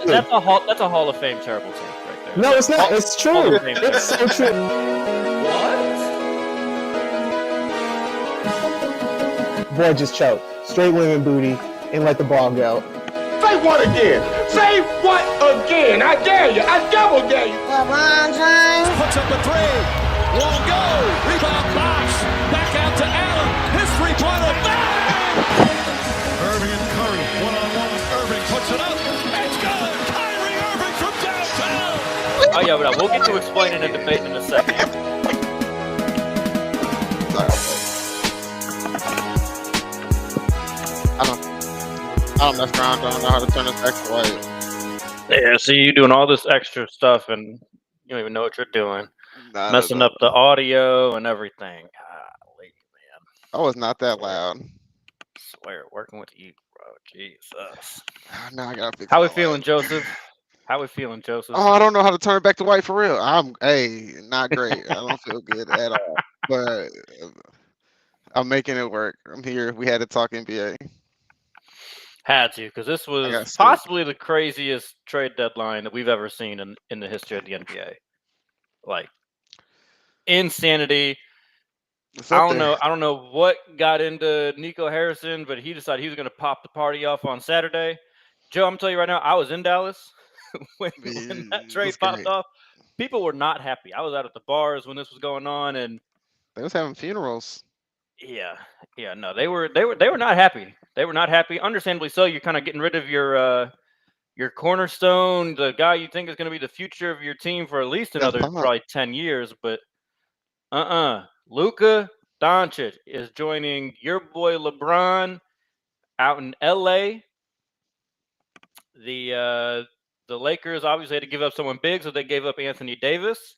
That's a Hall of Fame terrible take right there. No, it's not. It's true. It's so true. Boy just choked. Straight women booty and let the ball go. Say what again? Say what again? I dare you. I double dare you. LeBron James puts up a three. Won't go. Rebound box. Back out to Allen. His three-pointer. Bang! Irving and Curry. One-on-one. Irving puts it up. It's good. Kyrie Irving from downtown. Oh yeah, but we'll get to explaining and debating in a second. I don't mess around. Don't know how to turn this back to white. Yeah, see you doing all this extra stuff and you don't even know what you're doing. Messing up the audio and everything. Golly, man. I was not that loud. I swear, working with you, bro. Jesus. Now I gotta fix How we my feeling, life. Joseph? How we feeling, Joseph? Oh, I don't know how to turn it back to white for real. Not great. I don't feel good at all. But I'm making it work. I'm here. We had to talk NBA. Had to, because this was got possibly the craziest trade deadline that we've ever seen in the history of the NBA. Like, insanity. It's up I there. don't know what got into Nico Harrison, but he decided he was going to pop the party off on Saturday. Joe, I'm telling you right now, I was in Dallas when that trade popped off. People were not happy. I was out at the bars when this was going on, and They was having funerals. yeah, no, they were not happy. They were not happy. Understandably so. You're kind of getting rid of your cornerstone, the guy you think is going to be the future of your team for at least another probably 10 years. But Luka Doncic is joining your boy LeBron out in LA. The Lakers obviously had to give up someone big, so they gave up Anthony Davis.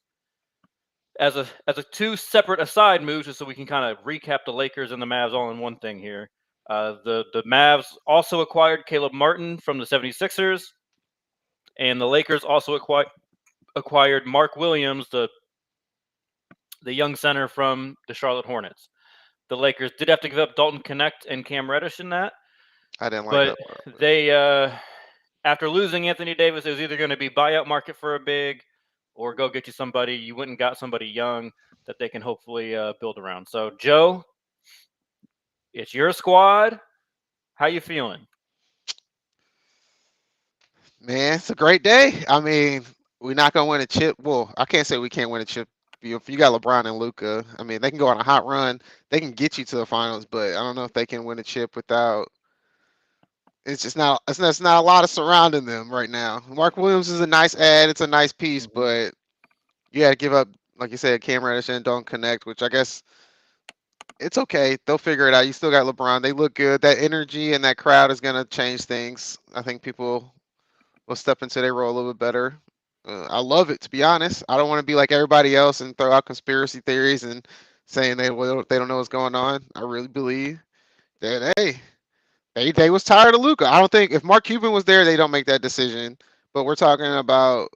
As a two separate aside moves, just so we can kind of recap the Lakers and the Mavs all in one thing here. The Mavs also acquired Caleb Martin from the 76ers, and the Lakers also acquired Mark Williams, the young center from the Charlotte Hornets. The Lakers did have to give up Dalton Knecht and Cam Reddish in that. I didn't like that But part. they, after losing Anthony Davis, it was either going to be buyout market for a big or go get you somebody. You went and got somebody young that they can hopefully build around. So, Joe, it's your squad. How you feeling? Man, it's a great day. I mean, we're not gonna win a chip. Well, I can't say we can't win a chip. If you got LeBron and Luka, I mean, they can go on a hot run. They can get you to the finals, but I don't know if they can win a chip without. It's just not. It's not a lot of surrounding them right now. Mark Williams is a nice add. It's a nice piece, but you got to give up, like you said, Cam Reddish and Dalton Knecht, which I guess it's okay. They'll figure it out. You still got LeBron. They look good. That energy and that crowd is gonna change things. I think people will step into their role a little bit better. I love it, to be honest. I don't want to be like everybody else and throw out conspiracy theories and saying they don't know what's going on. I really believe that they was tired of Luka. I don't think if Mark Cuban was there, they don't make that decision. But we're talking about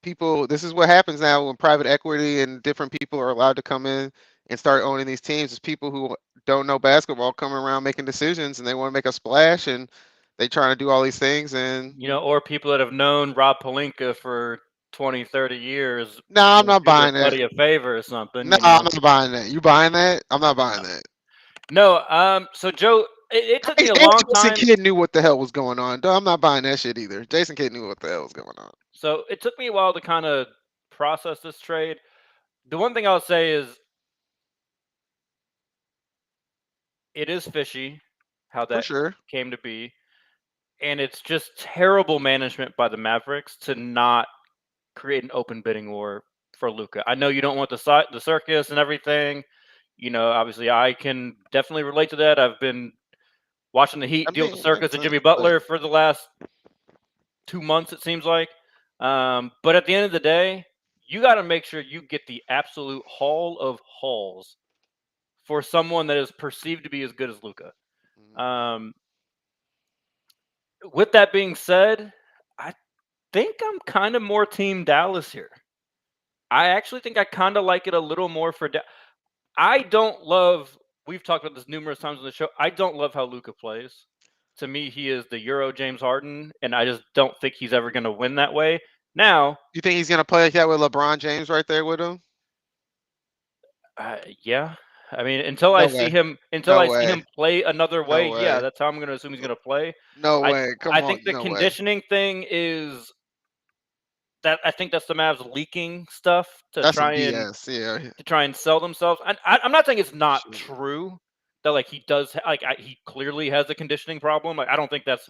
people. This is what happens now when private equity and different people are allowed to come in and start owning these teams. It's people who don't know basketball coming around making decisions, and they want to make a splash, and they trying to do all these things. And or people that have known Rob Pelinka for 20, 30 years. No, I'm not buying that. Buddy a favor or something. No, I'm not buying that. You buying that? I'm not buying that. No. So Joe, it took me a long time. Jason Kidd knew what the hell was going on. I'm not buying that shit either. Jason Kidd knew what the hell was going on. So it took me a while to kind of process this trade. The one thing I'll say is it is fishy how that came to be. And it's just terrible management by the Mavericks to not create an open bidding war for Luka. I know you don't want the circus and everything. Obviously I can definitely relate to that. I've been watching the Heat deal with the circus and Jimmy Butler for the last 2 months, it seems like. But at the end of the day, you got to make sure you get the absolute haul of hauls for someone that is perceived to be as good as Luka. With that being said, I think I'm kind of more team Dallas here. I actually think I kind of like it a little more for I don't love, we've talked about this numerous times on the show, I don't love how Luka plays. To me, he is the Euro James Harden, and I just don't think he's ever going to win that way. Now, you think he's gonna play like that with LeBron James right there with him? yeah. I mean, until No I way. see him, see him play another way, yeah, that's how I'm going to assume he's going to play. No way. Come I on. think the No way. conditioning thing is that I think that's the Mavs leaking stuff to That's try some and BS. Yeah. to try and sell themselves. I'm not saying it's not true that like he does he clearly has a conditioning problem. Like I don't think that's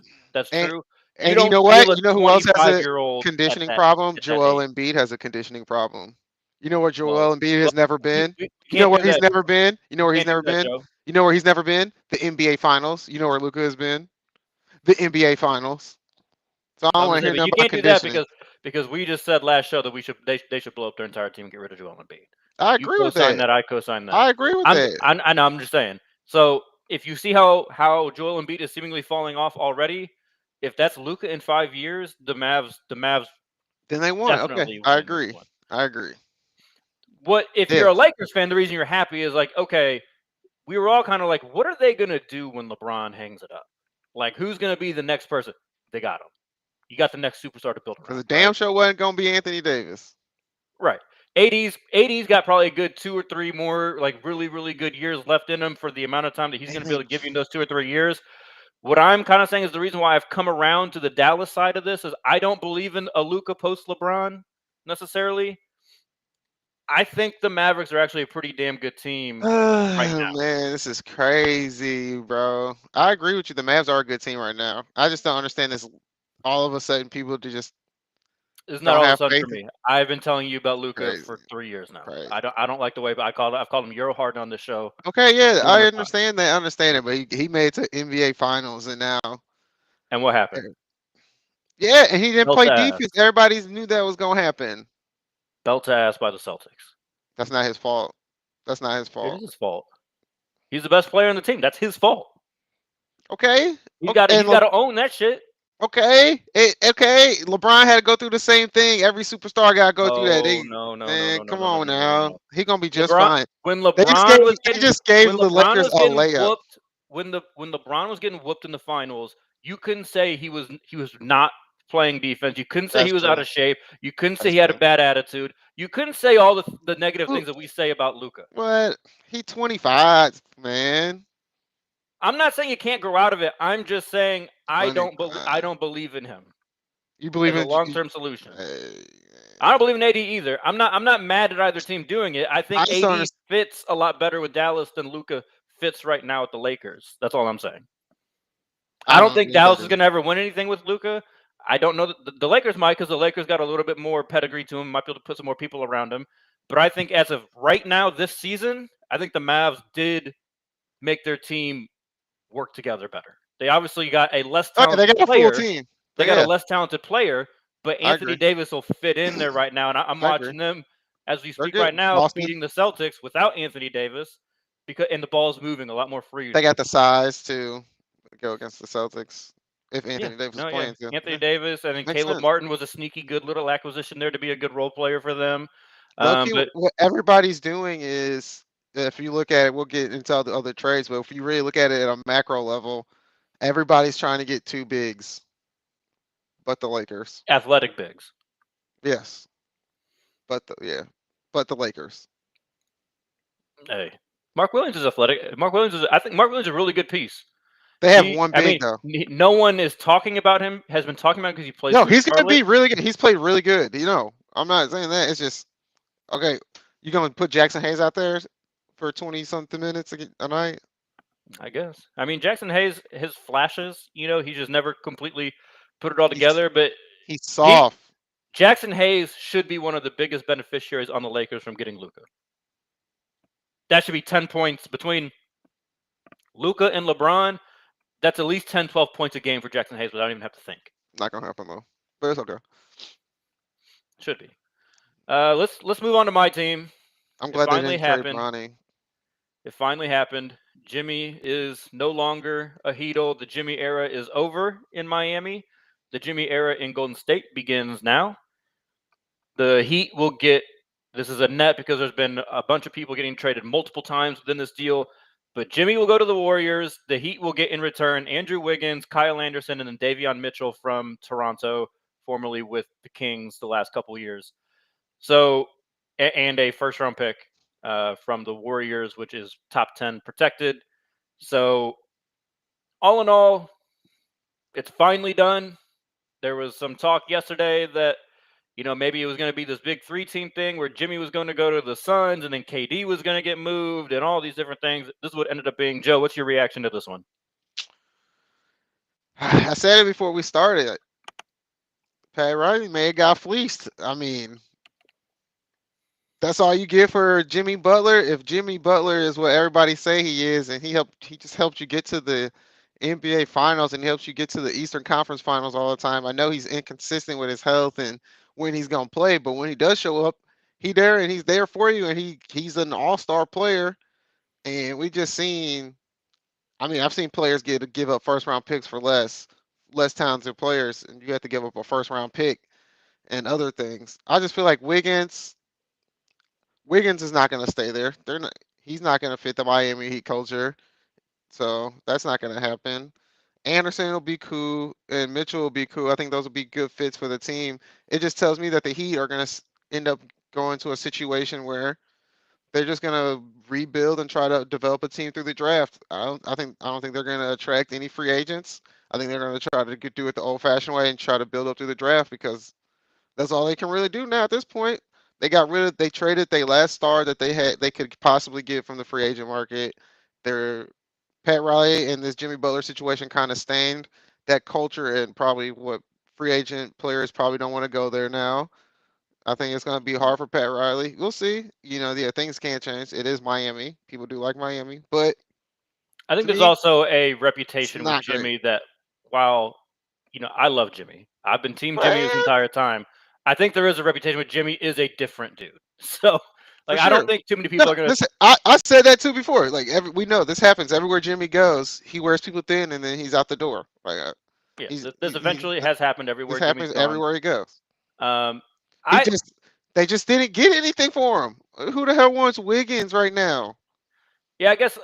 And true. and you don't know feel what? a You know who else has a 25-year-old conditioning problem? at that Joel age. Embiid has a conditioning problem. You know where Joel Well, Embiid has never been? we You know can't where do he's that. never been? You know where he's Can't do never that, been? Joe. You know where he's never been? The NBA Finals. You know where Luka has been? The NBA Finals. So I don't want to hear You nothing about can't do that conditioning. because we just said last show that they should blow up their entire team and get rid of Joel Embiid. I You agree with co-sign that. that. I co-sign that. I agree with that. I know. I'm just saying. So if you see how Joel Embiid is seemingly falling off already, if that's Luka in 5 years, the Mavs Then they won. Okay, definitely I win this agree. one. I agree. What if you're a Lakers fan? The reason you're happy is like, okay, we were all kind of like, what are they gonna do when LeBron hangs it up? Like, who's gonna be the next person? They got him. You got the next superstar to build around. Because the damn show wasn't gonna be Anthony Davis. Right. 80's got probably a good 2 or 3 more like really, really good years left in him for the amount of time that he's going to be able to give you in those 2 or 3 years. What I'm kind of saying is the reason why I've come around to the Dallas side of this is I don't believe in a Luka post LeBron necessarily. I think the Mavericks are actually a pretty damn good team right now. Man, this is crazy, bro. I agree with you. The Mavs are a good team right now. I just don't understand this. All of a sudden, people just it's not all of a sudden for me. I've been telling you about Luka for 3 years now. Crazy. I don't like the way, but I've called him Euro Harden on this show. Okay, yeah, I understand that. I understand it, but he made it to NBA Finals, and now. And what happened? Yeah, and he didn't play defense. Everybody knew that was gonna happen. Belt to ass by the Celtics. That's not his fault. That's not his fault. It is his fault. He's the best player on the team. That's his fault. Okay. You got to own that shit. Okay. Okay. LeBron had to go through the same thing. Every superstar got to go through that. No. Come on now. He's gonna be just fine. When LeBron they just gave the Lakers a layup. When LeBron was getting whooped in the finals, you couldn't say he was not playing defense. You couldn't say he was out of shape. You couldn't say he had a bad attitude. You couldn't say all the negative things that we say about Luka. What? He 25, man. I'm not saying you can't grow out of it. I'm just saying I don't believe in him. You believe in a long-term solution? I don't believe in AD either. I'm not mad at either team doing it. I think AD fits a lot better with Dallas than Luka fits right now with the Lakers. That's all I'm saying. I don't think Dallas is going to ever win anything with Luka. I don't know that the Lakers might, because the Lakers got a little bit more pedigree to him, might be able to put some more people around him. But I think as of right now, this season, I think the Mavs did make their team work together better. They obviously got a less talented player. A full team. They got a less talented player, but Anthony Davis will fit in there right now. And I'm watching them as we speak right now, beating the Celtics without Anthony Davis, and the ball's moving a lot more free. They got the size to go against the Celtics. If Anthony Davis is playing. Yeah. Anthony Davis, I think Caleb Martin was a sneaky good little acquisition there to be a good role player for them. But what everybody's doing is, if you look at it, we'll get into all the other trades, but if you really look at it at a macro level, everybody's trying to get 2 bigs, but the Lakers. Athletic bigs. Yes. But the Lakers. Hey, Mark Williams is athletic. I think Mark Williams is a really good piece. They have one big though. No one is talking about him. Has been talking about because he plays. No, he's going to be really good. He's played really good. I'm not saying that. It's just okay. You going to put Jackson Hayes out there for 20-something minutes a night? I guess. I mean, Jackson Hayes, his flashes. He just never completely put it all together. But he's soft. Jackson Hayes should be one of the biggest beneficiaries on the Lakers from getting Luka. That should be 10 points between Luka and LeBron. That's at least 10, 12 points a game for Jackson Hayes without even have to think. Not going to happen, though. But it's okay. Should be. Let's move on to my team. I'm glad they didn't trade Bronny. It finally happened. Jimmy is no longer a Heatle. The Jimmy era is over in Miami. The Jimmy era in Golden State begins now. The Heat will get – this is a net because there's been a bunch of people getting traded multiple times within this deal. But Jimmy will go to the Warriors. The Heat will get in return Andrew Wiggins, Kyle Anderson, and then Davion Mitchell from Toronto, formerly with the Kings the last couple of years. So, and a first-round pick from the Warriors, which is top 10 protected. So, all in all, it's finally done. There was some talk yesterday that, maybe it was going to be this big 3-team thing where Jimmy was going to go to the Suns and then KD was going to get moved and all these different things. This is what ended up being. Joe, what's your reaction to this one? I said it before we started. Pat Riley may have got fleeced. I mean, that's all you get for Jimmy Butler. If Jimmy Butler is what everybody say he is, and he just helped you get to the NBA Finals and he helps you get to the Eastern Conference Finals all the time. I know he's inconsistent with his health and when he's gonna play, but when he does show up, he's there for you, and he's an all-star player. And we just seen, I mean, I've seen players give up first-round picks for less talented players, and you have to give up a first-round pick and other things. I just feel like Wiggins is not going to stay there. He's not going to fit the Miami Heat culture, so that's not going to happen. Anderson will be cool, and Mitchell will be cool. I think those will be good fits for the team. It just tells me that the Heat are going to end up going to a situation where they're just going to rebuild and try to develop a team through the draft. I don't think they're going to attract any free agents. I think they're going to try to do it the old-fashioned way and try to build up through the draft, because that's all they can really do now at this point. They traded their last star that they could possibly get from the free agent market. Pat Riley and this Jimmy Butler situation kind of stained that culture, and probably what free agent players probably don't want to go there now. I think it's going to be hard for Pat Riley. We'll see. Things can't change. It is Miami. People do like Miami, but I think there's also a reputation with Jimmy that, while, I love Jimmy. I've been Team Jimmy this entire time. I think there is a reputation with Jimmy is a different dude. So, I don't think too many people are going to. I said that too before. We know this happens everywhere Jimmy goes. He wears people thin, and then he's out the door. This eventually has happened everywhere. This happens everywhere he goes. They just didn't get anything for him. Who the hell wants Wiggins right now? Yeah, I guess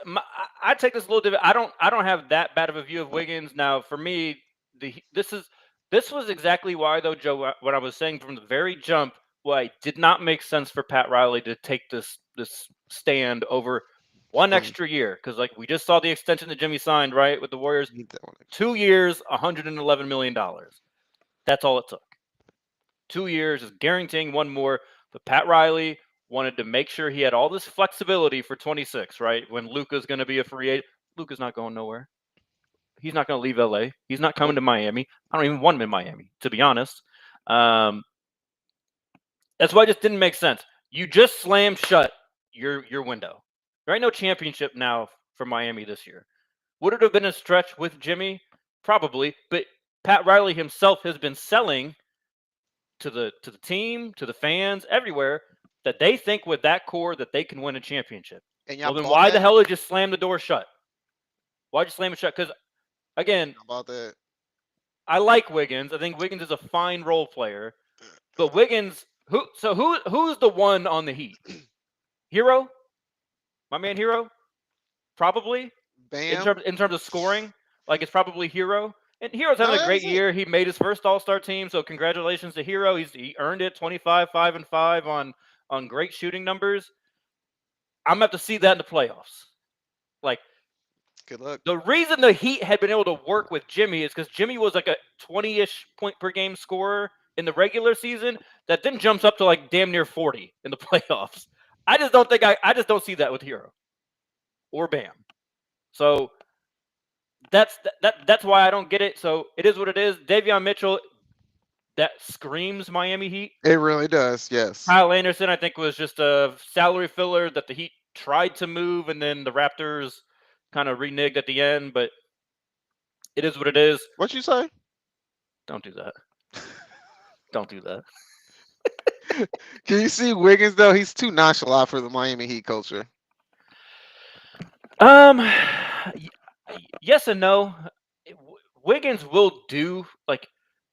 I take this a little different. I don't have that bad of a view of Wiggins. Now, for me, this was exactly why, though, Joe, what I was saying from the very jump, why it did not make sense for Pat Riley to take this stand over one extra year, because we just saw the extension that Jimmy signed, right, with the Warriors. 2 years, $111 million. That's all it took. 2 years is guaranteeing one more, but Pat Riley wanted to make sure he had all this flexibility for 26, right? When Luka's going to be a free agent. Luka's not going nowhere. He's not going to leave LA. He's not coming to Miami. I don't even want him in Miami, to be honest. That's why it just didn't make sense. You just slammed shut your window. There ain't no championship now for Miami this year. Would it have been a stretch with Jimmy? Probably, but Pat Riley himself has been selling to the team, to the fans, everywhere, that they think with that core that they can win a championship. Well, then why the hell did you slam the door shut? Why'd you slam it shut? Because, again, I like Wiggins. I think Wiggins is a fine role player. But Wiggins, who's the one on the Heat? Hero? My man Hero? Probably. Bam. In terms of scoring, it's probably Hero. And Hero's having a great year. He made his first All-Star team, so congratulations to Hero. He earned it, 25, 5 and 5 on great shooting numbers. I'm going to have to see that in the playoffs. Good luck. The reason the Heat had been able to work with Jimmy is because Jimmy was a 20-ish point per game scorer in the regular season that then jumps up to damn near 40 in the playoffs. I just don't see that with Hero or Bam. So that's why I don't get it. So it is what it is. Davion Mitchell, that screams Miami Heat. It really does, yes. Kyle Anderson, I think, was just a salary filler that the Heat tried to move, and then the Raptors kind of reneged at the end, but it is what it is. What you say? Don't do that. Don't do that. Can you see Wiggins, though? He's too nonchalant for the Miami Heat culture. Yes and no. Wiggins will do,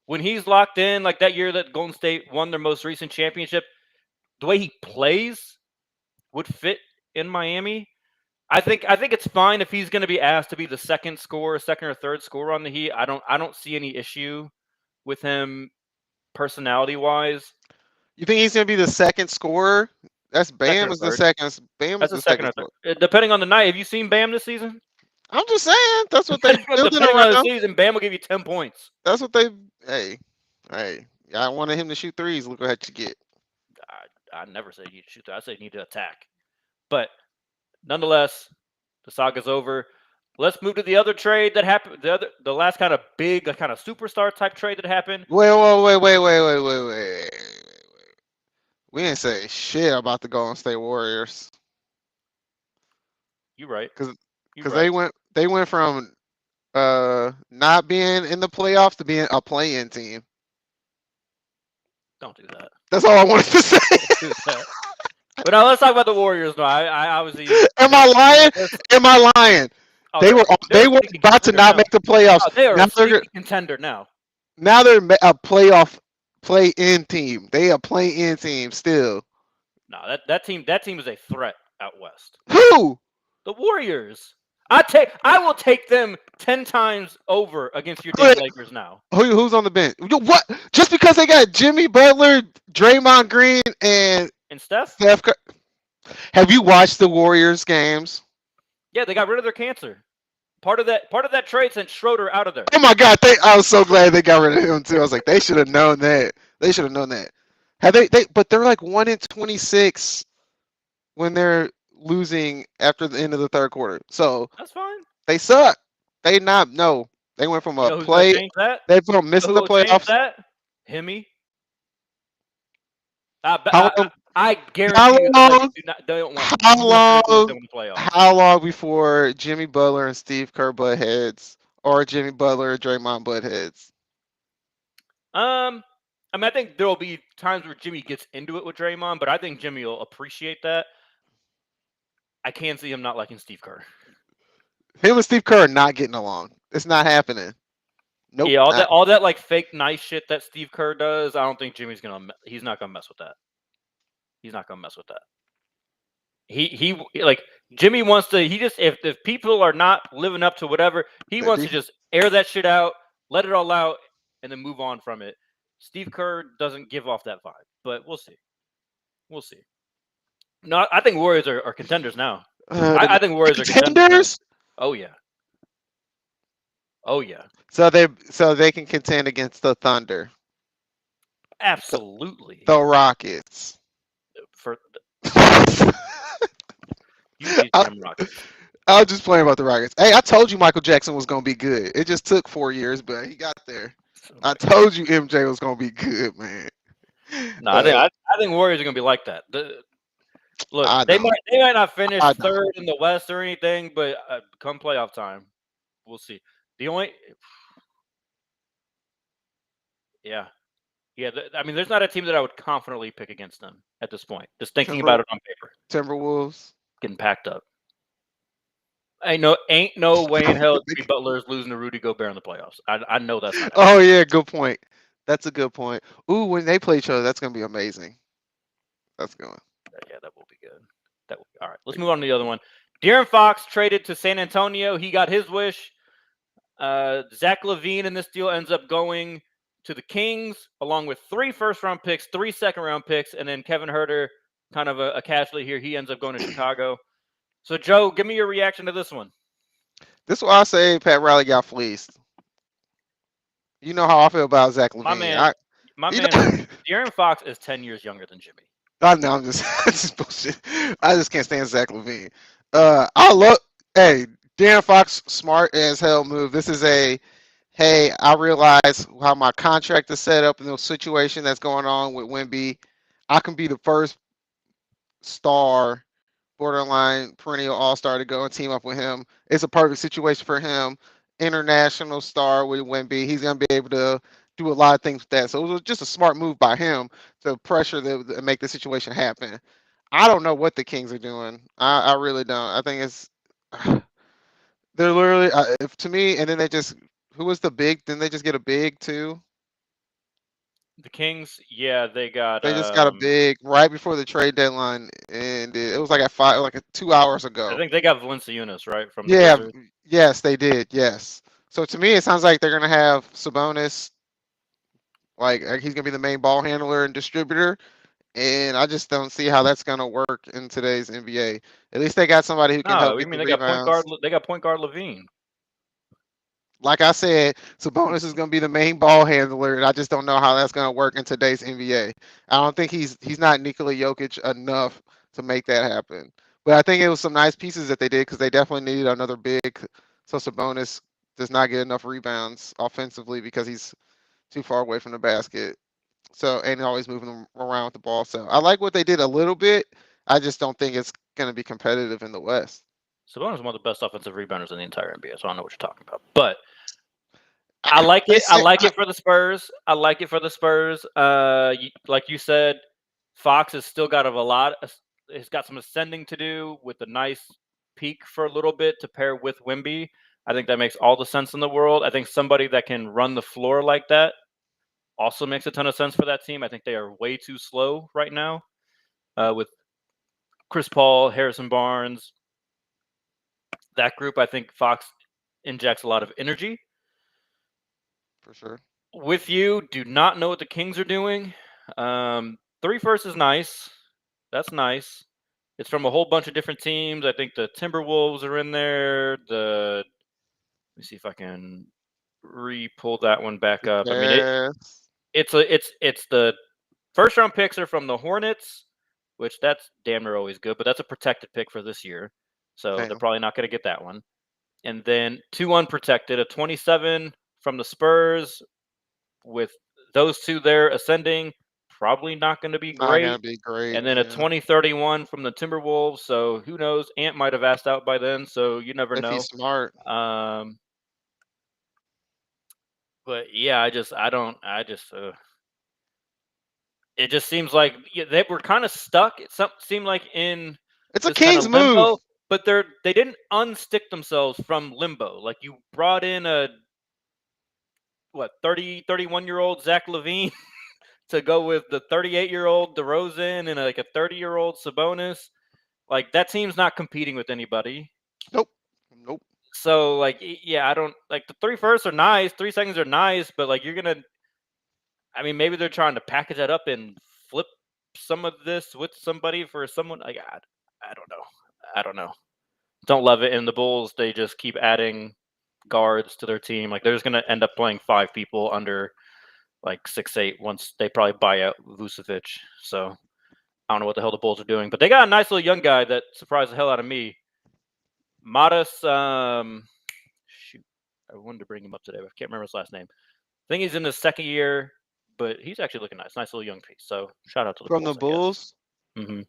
when he's locked in, that year that Golden State won their most recent championship, the way he plays would fit in Miami. I think it's fine if he's going to be asked to be the second or third scorer on the Heat. I don't see any issue with him personality wise. You think he's going to be the second scorer? That's Bam is the second. Bam is the second. Depending on the night. Have you seen Bam this season? I'm just saying that's what they building around. The season, Bam will give you 10 points. That's what they. Hey, I wanted him to shoot threes. Look what you get. I never said you shoot. I said you need to attack. But nonetheless, the saga's over. Let's move to the other trade that happened. The last kind of big, kind of superstar type trade that happened. Wait. We didn't say shit about the Golden State Warriors. You're right. Because they went from not being in the playoffs to being a play-in team. Don't do that. That's all I wanted to say. Do that. But now let's talk about the Warriors. No, I obviously. Am I lying? Am I lying? Oh, they were about to not make the playoffs. Oh, they are a contender now. Now they're a playoff play-in team. They a play-in team still. No, that team is a threat out west. Who? The Warriors. I will take them 10 times over against your damn Lakers now. Who's on the bench? What? Just because they got Jimmy Butler, Draymond Green, and Steph Curry. Have you watched the Warriors games? Yeah, they got rid of their cancer. Part of that trade sent Schroeder out of there. Oh my God! I was so glad they got rid of him too. I was like, they should have known that. They should have known that. Have they? But they're like 1-26 when they're losing after the end of the third quarter. So that's fine. They suck. They went from a play. They from missing the playoffs. Himmy. I guarantee how long before Jimmy Butler and Steve Kerr butt heads, or Jimmy Butler and Draymond butt heads? I think there will be times where Jimmy gets into it with Draymond, but I think Jimmy will appreciate that. I can see him not liking Steve Kerr. Him and Steve Kerr are not getting along. It's not happening. Nope. Yeah, all that like fake nice shit that Steve Kerr does, I don't think he's not gonna mess with that. He's not gonna mess with that. He like Jimmy wants to. He just if people are not living up to whatever, he wants to just air that shit out, let it all out, and then move on from it. Steve Kerr doesn't give off that vibe, but we'll see. We'll see. No, I think Warriors are contenders now. I think Warriors are contenders. Oh yeah. Oh yeah. So they can contend against the Thunder. Absolutely. The Rockets. I was just playing about the Rockets. Hey, I told you Michael Jackson was gonna be good. It just took 4 years, but he got there. I told you MJ was gonna be good, man. No, I think Warriors are gonna be like that. Look, they might not finish third in the West or anything, but come playoff time, we'll see. The only, yeah. I mean, there's not a team that I would confidently pick against them at this point. Just thinking about it on paper. Timberwolves getting packed up. Ain't no way in hell Jimmy Butler is losing to Rudy Gobert in the playoffs. I know that's not happening. Oh yeah, good point. That's a good point. Ooh, when they play each other, that's gonna be amazing. That's going. Yeah, that will be good. All right. Let's move on to the other one. De'Aaron Fox traded to San Antonio. He got his wish. Zach LaVine in this deal ends up going to the Kings, along with 3 first-round picks, 3 second-round picks, and then Kevin Huerter, kind of a casualty here. He ends up going to Chicago. So, Joe, give me your reaction to this one. This is why I say Pat Riley got fleeced. You know how I feel about Zach LaVine. My man, De'Aaron Fox is 10 years younger than Jimmy. I know, I'm just bullshit. I just can't stand Zach LaVine. De'Aaron Fox, smart as hell move. This is hey, I realize how my contract is set up in the situation that's going on with Wemby. I can be the first star, borderline perennial all-star to go and team up with him. It's a perfect situation for him. International star with Wemby. He's going to be able to do a lot of things with that. So it was just a smart move by him to pressure to make the situation happen. I don't know what the Kings are doing. I really don't. I think it's they're literally to me. And then they just who was the big? Didn't they just get a big too? The Kings, yeah, they just got a big right before the trade deadline ended. It was like at 5, like 2 hours ago. I think they got Valanciunas, right? From the Yeah, Wizards. yes, they did. Yes. So to me, it sounds like they're gonna have Sabonis, like he's gonna be the main ball handler and distributor, and I just don't see how that's gonna work in today's NBA. At least they got somebody who can help No, get the they got point guard. rebounds. They got point guard Levine. Like I said, Sabonis is gonna be the main ball handler, and I just don't know how that's gonna work in today's NBA. I don't think he's not Nikola Jokic enough to make that happen. But I think it was some nice pieces that they did because they definitely needed another big. So Sabonis does not get enough rebounds offensively because he's too far away from the basket. So and always moving them around with the ball. So I like what they did a little bit. I just don't think it's going to be competitive in the West. Sabonis is one of the best offensive rebounders in the entire NBA, so I don't know what you're talking about. But I like it. I like it for the Spurs. I like it for the Spurs. Like you said, Fox has still got a lot. He's got some ascending to do with a nice peak for a little bit to pair with Wemby. I think that makes all the sense in the world. I think somebody that can run the floor like that also makes a ton of sense for that team. I think they are way too slow right now with Chris Paul, Harrison Barnes. That group, I think Fox injects a lot of energy. For sure. With you, do not know what the Kings are doing. 3 firsts is nice. That's nice. It's from a whole bunch of different teams. I think the Timberwolves are in there. Let me see if I can re-pull that one back up. I mean, it's the first round picks are from the Hornets, which that's damn near always good, but that's a protected pick for this year. So they're probably not going to get that one. And then 2 unprotected, a 27 from the Spurs with those 2 there ascending. Probably not going to be great. Not gonna be great. And then a 2031 from the Timberwolves. So who knows? Ant might have asked out by then. So you never know. If he's smart. But yeah, it just seems like they were kind of stuck. It seemed like in it's a Kings move, but they didn't unstick themselves from limbo. Like you brought in a 31-year-old Zach LaVine to go with the 38-year-old DeRozan and like a 30-year-old Sabonis. Like that team's not competing with anybody. Nope. So like, yeah, I don't like the 3 firsts are nice, 3 seconds are nice, but like I mean, maybe they're trying to package that up and flip some of this with somebody for someone. Like I don't know. Don't love it. And the Bulls, they just keep adding guards to their team. Like they're just gonna end up playing 5 people under like 6'8" once they probably buy out Vucevic. So I don't know what the hell the Bulls are doing, but they got a nice little young guy that surprised the hell out of me. Modest, shoot, I wanted to bring him up today, but I can't remember his last name. I think he's in his 2nd year, but he's actually looking nice little young piece. So shout out to the Bulls. From the Bulls. Mm-hmm.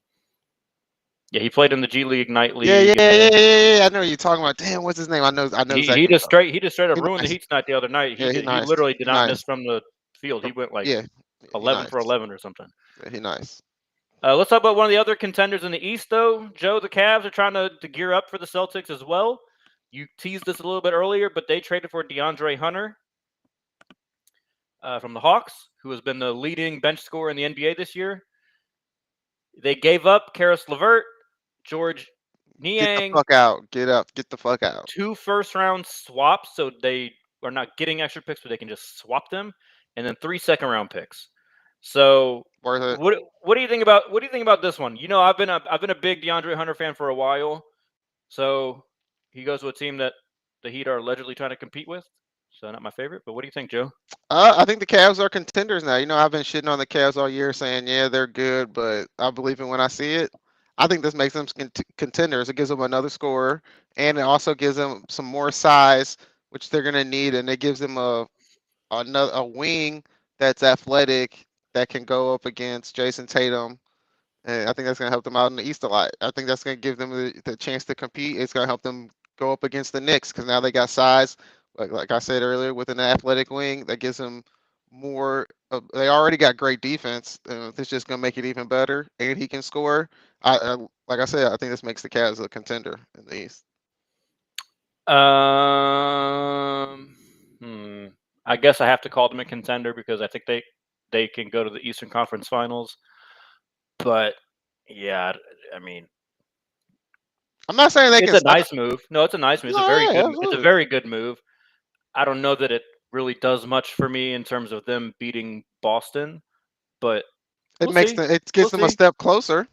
Yeah, he played in the G League, Night League. Yeah. I know what you're talking about. Damn, what's his name? I know. He just straight up ruined the Heat tonight the other night. He literally did not miss from the field. He went like 11 for 11 or something. Yeah, he's nice. Let's talk about one of the other contenders in the East, though. Joe, the Cavs are trying to gear up for the Celtics as well. You teased this a little bit earlier, but they traded for DeAndre Hunter from the Hawks, who has been the leading bench scorer in the NBA this year. They gave up Karis LeVert, George Niang. Get the fuck out. Get the fuck out. 2 first-round swaps, so they are not getting extra picks, but they can just swap them, and then 3 second-round picks. So worth it. What do you think about this one? You know, I've been a big DeAndre Hunter fan for a while. So he goes to a team that the Heat are allegedly trying to compete with. So not my favorite, but what do you think, Joe? I think the Cavs are contenders now. You know, I've been shitting on the Cavs all year, saying they're good, but I believe it when I see it. I think this makes them contenders. It gives them another scorer, and it also gives them some more size, which they're gonna need, and it gives them a wing that's athletic that can go up against Jason Tatum. And I think that's going to help them out in the East a lot. I think that's going to give them the chance to compete. It's going to help them go up against the Knicks because now they got size. Like I said earlier, with an athletic wing that gives them more. They already got great defense. It's just going to make it even better. And he can score. Like I said, I think this makes the Cavs a contender in the East. I guess I have to call them a contender because I think they can go to the Eastern Conference Finals. But yeah, I mean, I'm not saying they It's can a stop. nice move. No, it's a nice move. It's No, a very yeah, good. It's a absolutely. very good move. I don't know that it really does much for me in terms of them beating Boston, but It we'll makes see. them. It gets them a See. step closer.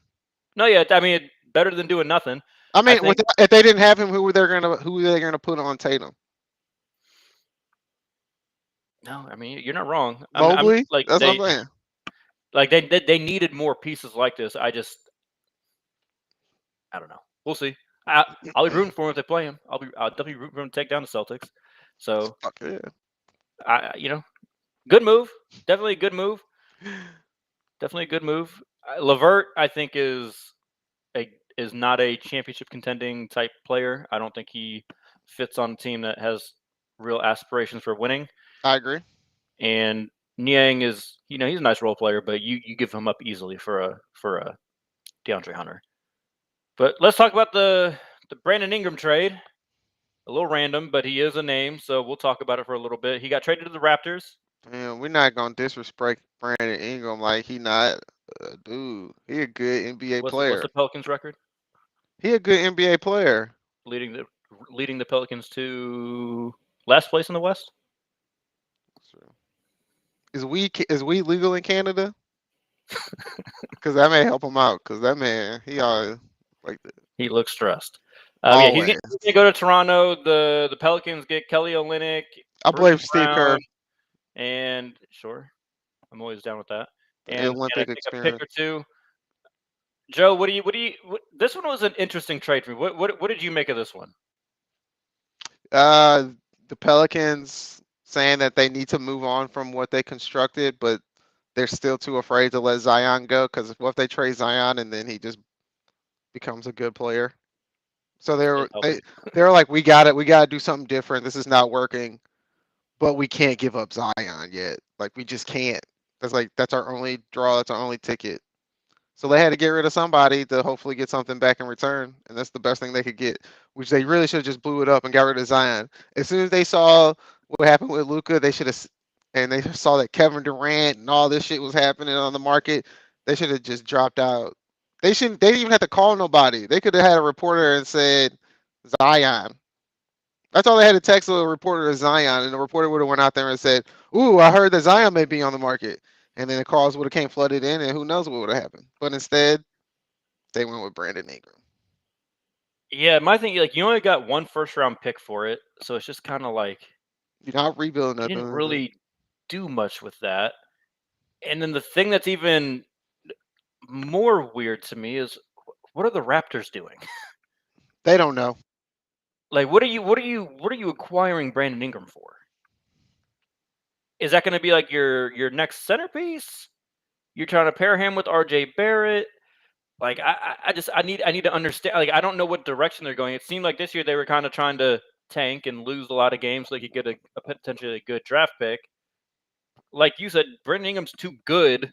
No, yeah, I mean, better than doing nothing. I I mean, think. if they didn't have him, who were they gonna put on Tatum? No, I mean you're not wrong. I'm Mobley. like That's what I'm saying. like they needed more pieces like this. I don't know. We'll see. I'll be rooting for them if they play him. I'll definitely rooting for them to take down the Celtics. So Fuck yeah. good move. Definitely a good move. Definitely a good move. LeVert, I think, is not a championship contending type player. I don't think he fits on a team that has real aspirations for winning. I agree. And Niang is, he's a nice role player, but you give him up easily for a DeAndre Hunter. But let's talk about the Brandon Ingram trade. A little random, but he is a name, so we'll talk about it for a little bit. He got traded to the Raptors. Man, we're not gonna disrespect Brandon Ingram like he not, dude. He a good NBA player. What's the Pelicans' record? He a good NBA player. Leading the Pelicans to last place in the West. Is weed legal in Canada? Because that may help him out. Because that man, he always like that. He looks stressed. Yeah, he's gonna go to Toronto. The Pelicans get Kelly Olynyk. I blame Steve Kerr. And sure, I'm always down with that. And Olympic experience. A pick or two. Joe, what do you? This one was an interesting trade for me. What did you make of this one? The Pelicans saying that they need to move on from what they constructed, but they're still too afraid to let Zion go. Because what if they trade Zion and then he just becomes a good player? So they're like, we got it. We got to do something different. This is not working, but we can't give up Zion yet. Like we just can't. That's our only draw. That's our only ticket. So they had to get rid of somebody to hopefully get something back in return, and that's the best thing they could get. Which they really should have just blew it up and got rid of Zion. As soon as they saw what happened with Luka, they should have, and they saw that Kevin Durant and all this shit was happening on the market. They should have just dropped out. They didn't even have to call nobody. They could have had a reporter and said Zion. That's all they had to text a reporter is Zion, and the reporter would have went out there and said, "Ooh, I heard that Zion may be on the market." And then the calls would have came flooded in, and who knows what would have happened. But instead, they went with Brandon Ingram. Yeah, my thing, you only got one first-round pick for it, so it's just kind of like you're not rebuilding nothing. You didn't really do much with that. And then the thing that's even more weird to me is, what are the Raptors doing? They don't know. Like, what are you acquiring Brandon Ingram for? Is that going to be like your next centerpiece? You're trying to pair him with RJ Barrett? Like, I need to understand. Like, I don't know what direction they're going. It seemed like this year they were kind of trying to tank and lose a lot of games so they could get a potentially good draft pick. Like you said, Brandon Ingram's too good.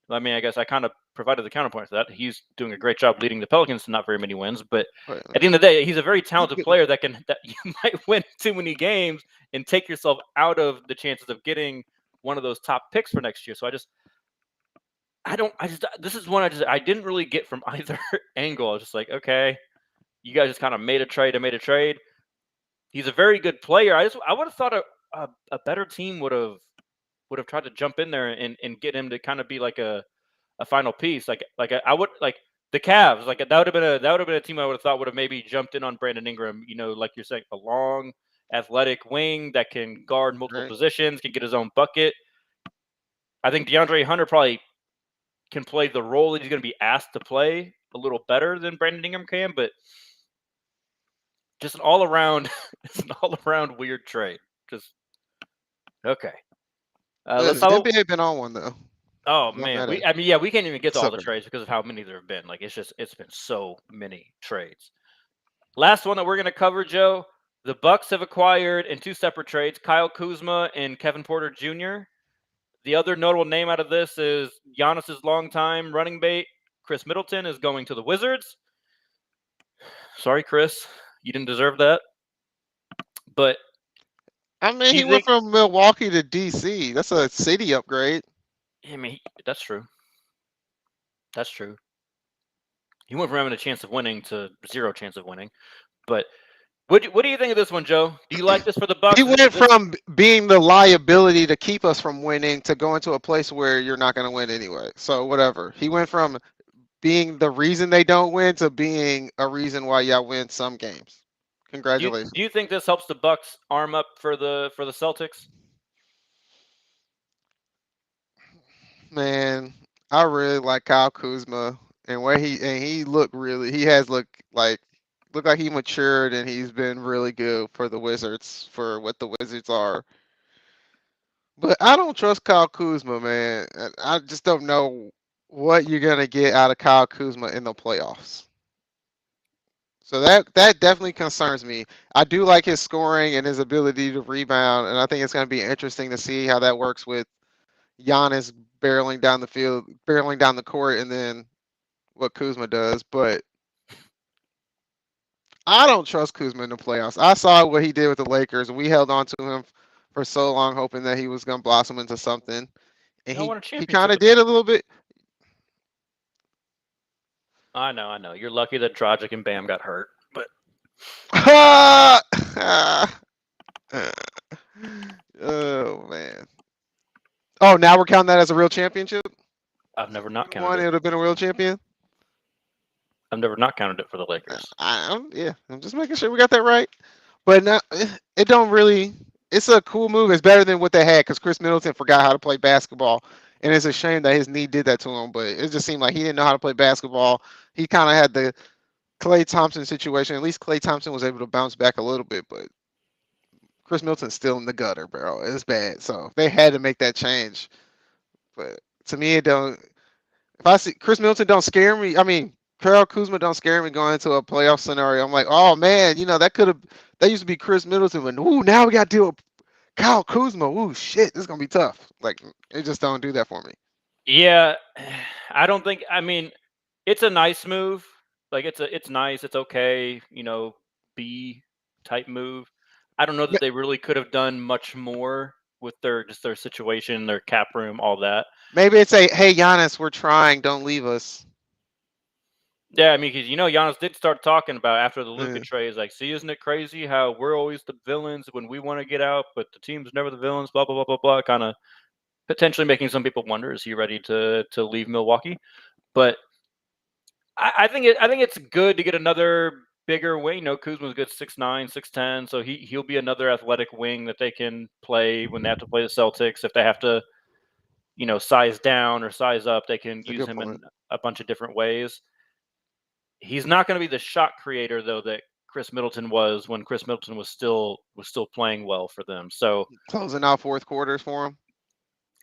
I mean, I guess I kind of provided the counterpoint to that. He's doing a great job leading the Pelicans to not very many wins, but at the end of the day, he's a very talented player that you might win too many games and take yourself out of the chances of getting one of those top picks for next year. So this is one I didn't really get from either angle. I was just like, okay, you guys just kind of made a trade. He's a very good player. I would have thought a better team would have tried to jump in there and get him to kind of be like a final piece. I would like the Cavs. Like that would have been a team I would have thought would have maybe jumped in on Brandon Ingram. Like you're saying, a long, athletic wing that can guard multiple positions, can get his own bucket. I think DeAndre Hunter probably can play the role that he's going to be asked to play a little better than Brandon Ingram can, but just an all around weird trade. Just okay. The NBA been on one though. Oh man, we can't even get to all the trades because of how many there have been. Like it's been so many trades. Last one that we're gonna cover, Joe. The Bucks have acquired in two separate trades Kyle Kuzma and Kevin Porter Jr. The other notable name out of this is Giannis's longtime running mate, Chris Middleton, is going to the Wizards. Sorry, Chris, you didn't deserve that. But I mean, he went from Milwaukee to DC. That's a city upgrade. I mean, that's true. That's true. He went from having a chance of winning to 0 chance of winning. But what do you think of this one, Joe? Do you like this for the Bucks? He went from being the liability to keep us from winning to going to a place where you're not going to win anyway. So whatever. He went from being the reason they don't win to being a reason why y'all win some games. Congratulations. Do you think this helps the Bucks arm up for the Celtics? Man, I really like Kyle Kuzma and where he looked like he matured and he's been really good for the Wizards for what the Wizards are. But I don't trust Kyle Kuzma, man. I just don't know what you're gonna get out of Kyle Kuzma in the playoffs. So that definitely concerns me. I do like his scoring and his ability to rebound, and I think it's going to be interesting to see how that works with Giannis barreling down the field, barreling down the court, and then what Kuzma does. But I don't trust Kuzma in the playoffs. I saw what he did with the Lakers, and we held on to him for so long, hoping that he was going to blossom into something. And he kind of did a little bit. I know. You're lucky that Dragic and Bam got hurt, but oh man. Oh, now we're counting that as a real championship? I've never not counted it. It would have been a real champion? I've never not counted it for the Lakers. I'm just making sure we got that right. But now it don't really. It's a cool move. It's better than what they had because Chris Middleton forgot how to play basketball. And it's a shame that his knee did that to him, but it just seemed like he didn't know how to play basketball. He kind of had the Klay Thompson situation. At least Klay Thompson was able to bounce back a little bit, but Chris Middleton's still in the gutter, bro. It's bad. So they had to make that change. But to me, it don't. If I see Chris Middleton, don't scare me. I mean, Kyle Kuzma don't scare me going into a playoff scenario. I'm like, oh man, that used to be Chris Middleton, but now we got to deal with Kyle Kuzma. Ooh, shit, this is gonna be tough. Like, it just don't do that for me. Yeah, I don't think. I mean, it's a nice move. Like, it's nice. It's okay. B type move. I don't know that they really could have done much more with their situation, their cap room, all that. Maybe it's hey Giannis, we're trying. Don't leave us. Yeah, I mean, because Giannis did start talking about after the Luka trade. He's like, see, isn't it crazy how we're always the villains when we want to get out, but the team's never the villains, blah, blah, blah, blah, blah, kind of potentially making some people wonder, is he ready to leave Milwaukee? But I think it's good to get another bigger wing. Kuzma's good 6'9", 6'10", so he'll be another athletic wing that they can play when they have to play the Celtics. If they have to, size down or size up, they can use him in a bunch of different ways. He's not going to be the shot creator though that Chris Middleton was when Chris Middleton was still playing well for them. So closing out fourth quarters for him.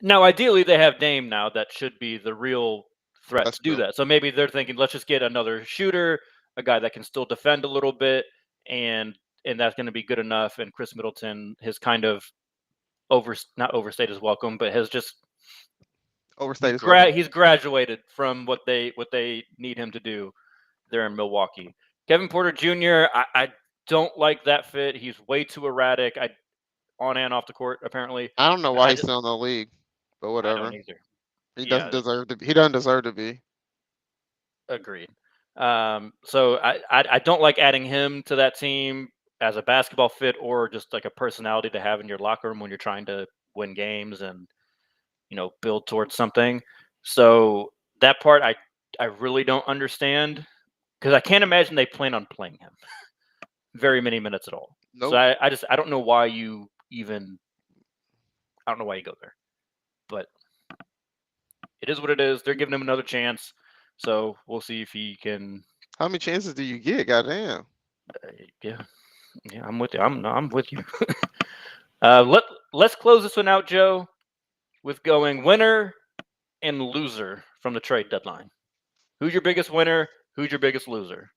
Now, ideally, they have Dame now that should be the real threat to do that. So maybe they're thinking, let's just get another shooter, a guy that can still defend a little bit, and that's going to be good enough. And Chris Middleton has kind of not overstayed his welcome, but has just overstayed his welcome. He's graduated from what they need him to do there in Milwaukee. Kevin Porter Jr., I don't like that fit. He's way too erratic. On and off the court, apparently. I don't know why he's still in the league, but whatever. He doesn't deserve to. He doesn't deserve to be. Agreed. So I don't like adding him to that team as a basketball fit or just like a personality to have in your locker room when you're trying to win games and build towards something. So that part I really don't understand. Because I can't imagine they plan on playing him very many minutes at all. Nope. So I don't know why you even. I don't know why you go there, but it is what it is. They're giving him another chance, so we'll see if he can. How many chances do you get? Goddamn. Yeah, I'm with you. I'm with you. Let's close this one out, Joe, with going winner and loser from the trade deadline. Who's your biggest winner? Who's your biggest loser?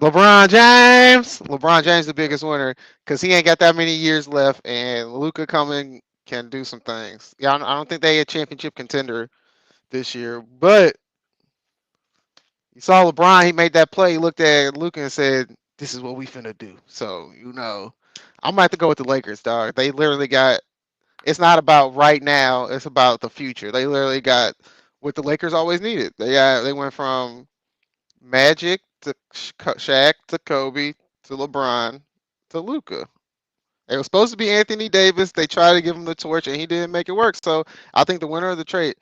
LeBron James. LeBron James the biggest winner because he ain't got that many years left, and Luka coming can do some things. Yeah, I don't think they a championship contender this year, but you saw LeBron. He made that play. He looked at Luka and said, "This is what we finna do." So I'm gonna have to go with the Lakers, dog. They literally got. It's not about right now. It's about the future. They literally got what the Lakers always needed. They went from Magic to Shaq to Kobe to LeBron to Luka. It was supposed to be Anthony Davis. They tried to give him the torch, and he didn't make it work. So I think the winner of the trade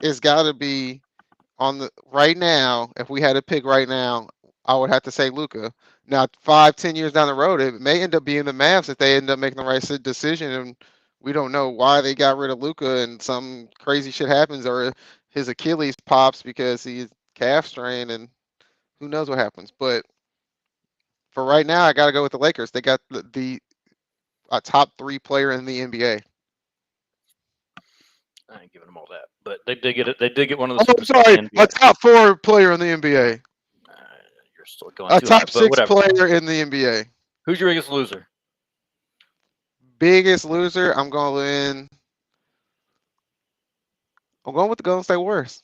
is got to be on the right now. If we had to pick right now, I would have to say Luka. Now, 5-10 years down the road, it may end up being the Mavs if they end up making the right decision, and we don't know why they got rid of Luka, and some crazy shit happens, or his Achilles pops because he's calf strain, and who knows what happens. But for right now, I got to go with the Lakers. They got the top 3 player in the NBA. I ain't giving them all that, but they did get it. They did get one of the. Oh, sorry, a top 4 player in the NBA. You're still going. A top 6 player in the NBA. Who's your biggest loser? Biggest loser? I'm going with the Golden State Warriors.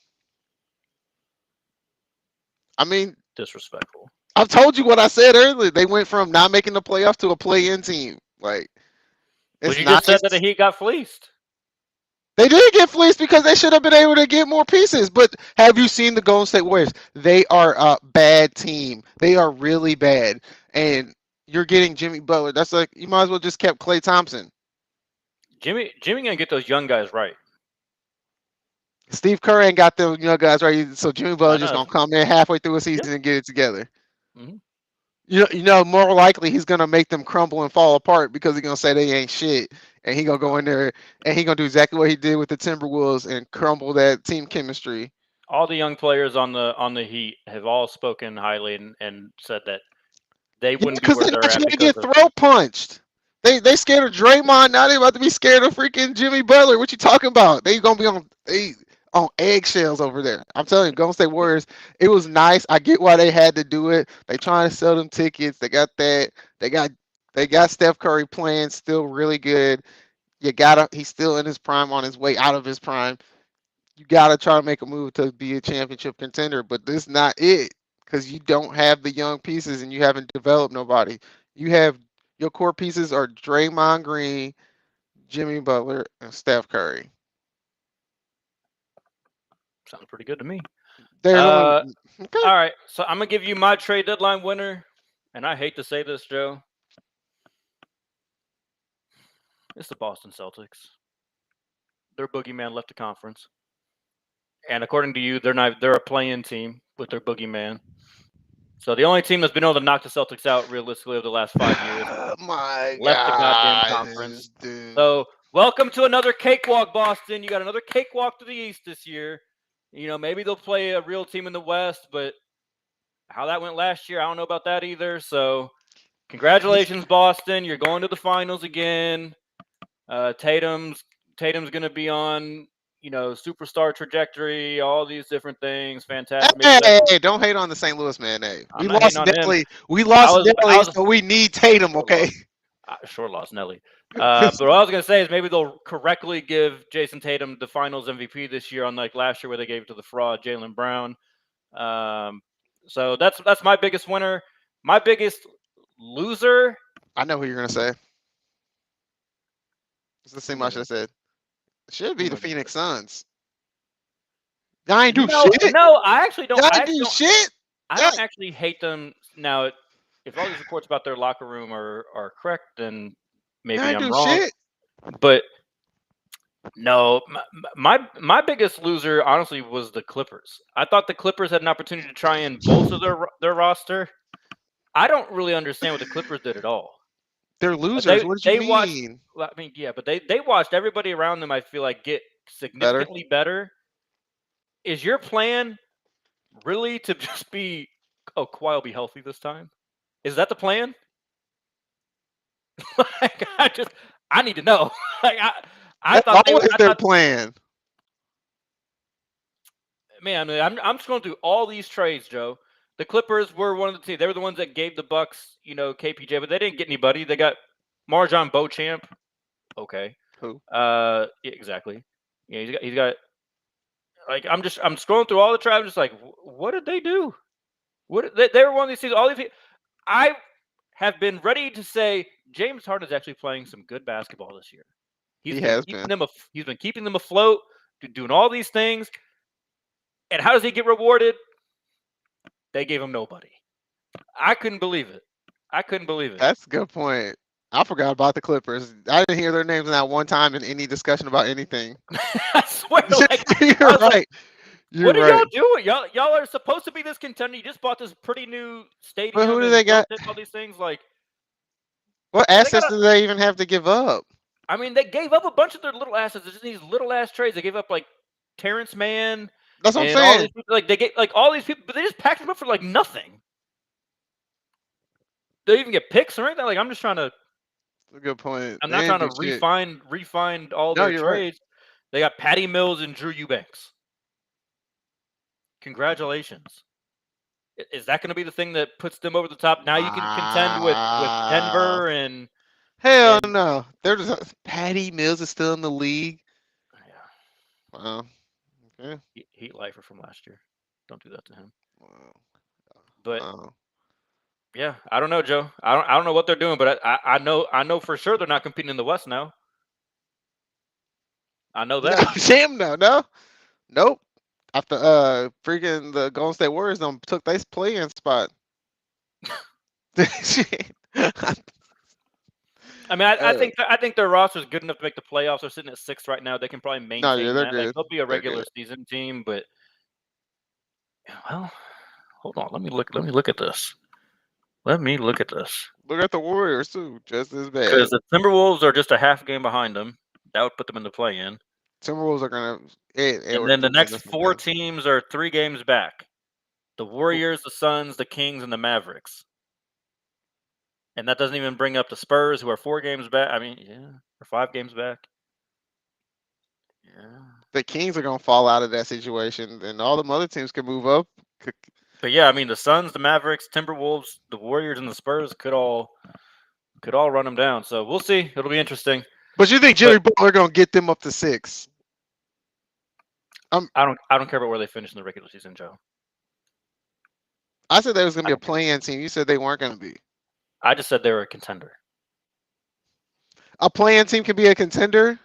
I mean, disrespectful. I've told you what I said earlier. They went from not making the playoffs to a play-in team. Like, but you just said that the Heat got fleeced. They did get fleeced because they should have been able to get more pieces. But have you seen the Golden State Warriors? They are a bad team. They are really bad. And you're getting Jimmy Butler. That's like, you might as well just kept Klay Thompson. Jimmy gonna get those young guys right. Steve Kerr ain't got them young guys right. So Jimmy Butler just gonna come in halfway through a season and get it together. Mm-hmm. You know, more likely he's gonna make them crumble and fall apart because he's gonna say they ain't shit, and he gonna go in there and he gonna do exactly what he did with the Timberwolves and crumble that team chemistry. All the young players on the Heat have all spoken highly and said that they wouldn't be where they're at because they get throat punched. They scared of Draymond. Now they about to be scared of freaking Jimmy Butler. What you talking about? They gonna be on eggshells over there. I'm telling you, Golden State Warriors, it was nice. I get why they had to do it. They trying to sell them tickets. They got that. They got Steph Curry playing still really good. He's still in his prime, on his way out of his prime. You gotta try to make a move to be a championship contender, but this is not it because you don't have the young pieces and you haven't developed nobody. You have your core pieces are Draymond Green, Jimmy Butler, and Steph Curry. Sounds pretty good to me. Okay. All right, so I'm gonna give you my trade deadline winner, and I hate to say this, Joe. It's the Boston Celtics. Their boogeyman left the conference, and according to you, they're a play-in team with their boogeyman. So the only team that's been able to knock the Celtics out realistically over the last 5 years left the goddamn conference. Dude. So welcome to another cakewalk, Boston. You got another cakewalk to the East this year. You know, maybe they'll play a real team in the West, but how that went last year, I don't know about that either. So congratulations, Boston. You're going to the finals again. Tatum's going to be on, superstar trajectory, all these different things. Fantastic. Hey, don't hate on the St. Louis man. Hey, we lost Nelly. So we need Tatum, okay? I sure lost Nelly. But what I was going to say is maybe they'll correctly give Jason Tatum the finals MVP this year, unlike last year where they gave it to the fraud, Jaylen Brown. So that's my biggest winner. My biggest loser. I know who you're going to say. It's the same I should have said. It should be the Phoenix Suns. Y'all ain't do shit. No, I actually don't. Y'all ain't do shit. I don't actually hate them. Now, if all these reports about their locker room are correct, then maybe I'm wrong. Shit. But no, my biggest loser, honestly, was the Clippers. I thought the Clippers had an opportunity to try and bolster their roster. I don't really understand what the Clippers did at all. They're losers. What do you mean? But they watched everybody around them, I feel like, get significantly better. Is your plan really to just be, Kawhi will be healthy this time? Is that the plan? I need to know. I thought their plan. Man, I'm just going through all these trades, Joe. The Clippers were one of the teams. They were the ones that gave the Bucks, KPJ, but they didn't get anybody. They got Marjon Beauchamp. Okay. Who? Yeah, exactly. Yeah, he's got. Like I'm scrolling through all the trades. I'm just like, what did they do? They were one of these teams. All these. I have been ready to say James Harden is actually playing some good basketball this year. He's been keeping them afloat, doing all these things. And how does he get rewarded? they gave him nobody. I couldn't believe it. That's a good point. I forgot about the Clippers. I didn't hear their names not one time in any discussion about anything. I swear, You're right. What are y'all doing? Y'all are supposed to be this contender. You just bought this pretty new stadium. But who do they got? All these things like. What assets do they even have to give up? I mean, they gave up a bunch of their little assets. There's these little ass trades. They gave up like Terrence Mann. That's what I'm saying. All these people, they get like all these people, but they just packed them up for like nothing. They even get picks or anything. Like I'm just trying to. That's a good point. I'm not trying to refine all their trades. Right. They got Patty Mills and Drew Eubanks. Congratulations. Is that going to be the thing that puts them over the top? Now you can contend with Denver and. Hell no. There's Patty Mills is still in the league. Yeah. Wow. Okay. Heat lifer from last year. Don't do that to him. Wow. But yeah, I don't know, Joe. I don't know what they're doing, but I know for sure they're not competing in the West now. I know that. Damn no. Nope. After freaking the Golden State Warriors took their play-in spot. I mean, I think their roster is good enough to make the playoffs. They're sitting at 6th right now. They can probably maintain that. Like, they'll be a regular season team, but well, hold on. Let me look at this. Look at the Warriors too, just as bad. Because the Timberwolves are just a half game behind them. That would put them in the play-in. Timberwolves are gonna. And then the next 4 teams are 3 games back: the Warriors, the Suns, the Kings, and the Mavericks. And that doesn't even bring up the Spurs, who are 4 games back. I mean, or 5 games back. Yeah. The Kings are gonna fall out of that situation, and all the other teams can move up. But yeah, I mean, the Suns, the Mavericks, Timberwolves, the Warriors, and the Spurs could all run them down. So we'll see. It'll be interesting. But you think Jimmy Butler gonna get them up to 6? I don't care about where they finish in the regular season, Joe. I said there was gonna be a play-in team. You said they weren't gonna be. I just said they were a contender. A play-in team can be a contender?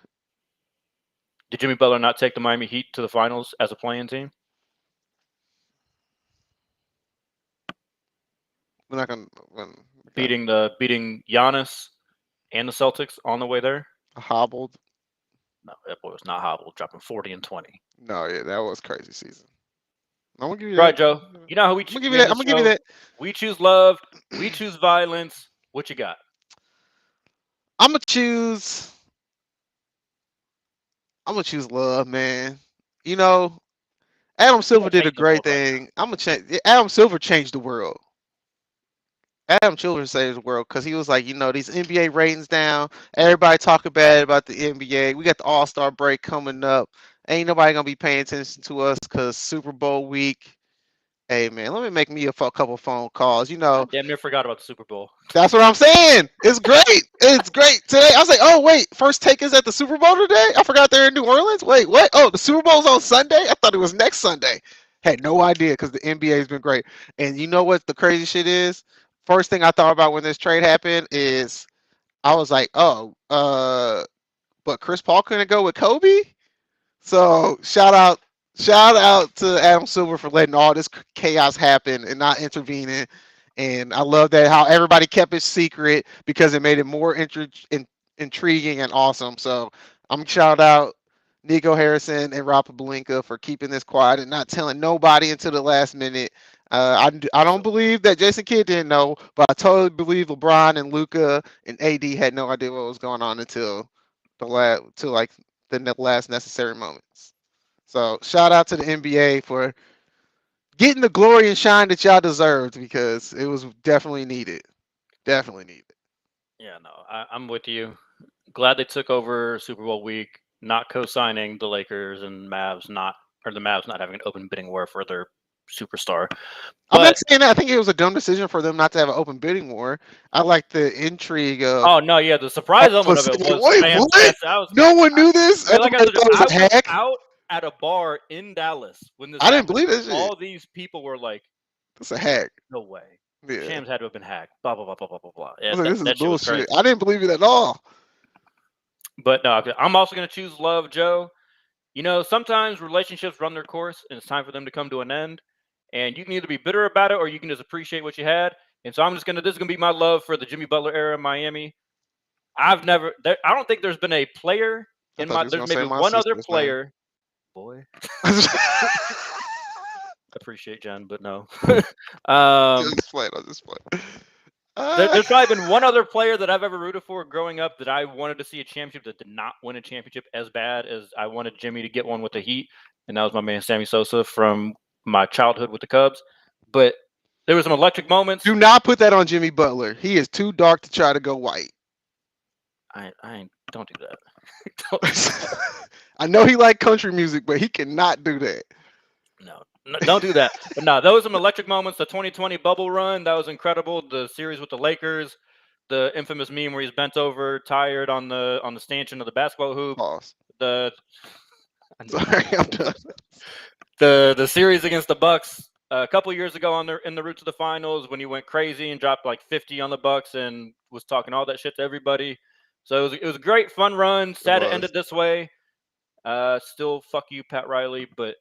Did Jimmy Butler not take the Miami Heat to the finals as a play-in team? We're not gonna beating Giannis and the Celtics on the way there. Hobbled. No, that boy was not hobbled, dropping 40 and 20. No, yeah, that was crazy season. I'm gonna give you right, that. Joe. You know how we choose. I'm gonna give you that. We choose love. We choose violence. What you got? I'm gonna choose love, man. You know, Adam Silver did a great thing. I'm gonna change. Adam Silver changed the world. Adam Silver saved the world because he was like, these NBA ratings down. Everybody talking bad about the NBA. We got the All-Star break coming up. Ain't nobody gonna be paying attention to us because Super Bowl week. Hey man, let me make me a couple phone calls. Damn near forgot about the Super Bowl. That's what I'm saying. It's great. It's great today. I was like, oh wait, First Take is at the Super Bowl today. I forgot they're in New Orleans. Wait, what? Oh, the Super Bowl's on Sunday. I thought it was next Sunday. Had no idea because the NBA has been great. And you know what the crazy shit is? First thing I thought about when this trade happened is I was like, but Chris Paul couldn't go with Kobe. So shout out to Adam Silver for letting all this chaos happen and not intervening. And I love that how everybody kept it secret because it made it more intriguing and awesome. So I'm shout out Nico Harrison and Rob Pelinka for keeping this quiet and not telling nobody until the last minute. I don't believe that Jason Kidd didn't know, but I totally believe LeBron and Luka and AD had no idea what was going on until the last necessary moments. So shout out to the NBA for getting the glory and shine that y'all deserved because it was definitely needed. Definitely needed. Yeah, no, I'm with you. Glad they took over Super Bowl week, not co-signing the Lakers and the Mavs not having an open bidding war for their superstar. I'm not saying that. I think it was a dumb decision for them not to have an open bidding war. I like the intrigue of. Oh no, yeah, the surprise element of it was. Wait, what? No one knew this. I was out at a bar in Dallas when this. I didn't believe this. All these people were like, "It's a hack." No way. Yeah. Shams had to have been hacked. Blah blah blah blah blah blah. Yeah, this is bullshit. I didn't believe it at all. But no, I'm also going to choose love, Joe. Sometimes relationships run their course, and it's time for them to come to an end. and you can either be bitter about it or you can just appreciate what you had. And so this is gonna be my love for the Jimmy Butler era in Miami. I don't think there's been a player there's maybe one other player. Boy. Appreciate John, but no. Just play. There's probably been one other player that I've ever rooted for growing up that I wanted to see a championship that did not win a championship as bad as I wanted Jimmy to get one with the Heat, and that was my man Sammy Sosa from my childhood with the Cubs. But there were some electric moments. Do not put that on Jimmy Butler. He is too dark to try to go white. Don't do that. I know he liked country music, but he cannot do that. No, don't do that. But no, those are some electric moments. The 2020 bubble run, that was incredible. The series with the Lakers, the infamous meme where he's bent over, tired on the stanchion of the basketball hoop. Pause. Sorry, I'm done. The series against the Bucks a couple years ago in the route to the finals when he went crazy and dropped like 50 on the Bucks and was talking all that shit to everybody. So it was a great fun run. Sad it ended this way. Still fuck you, Pat Riley, but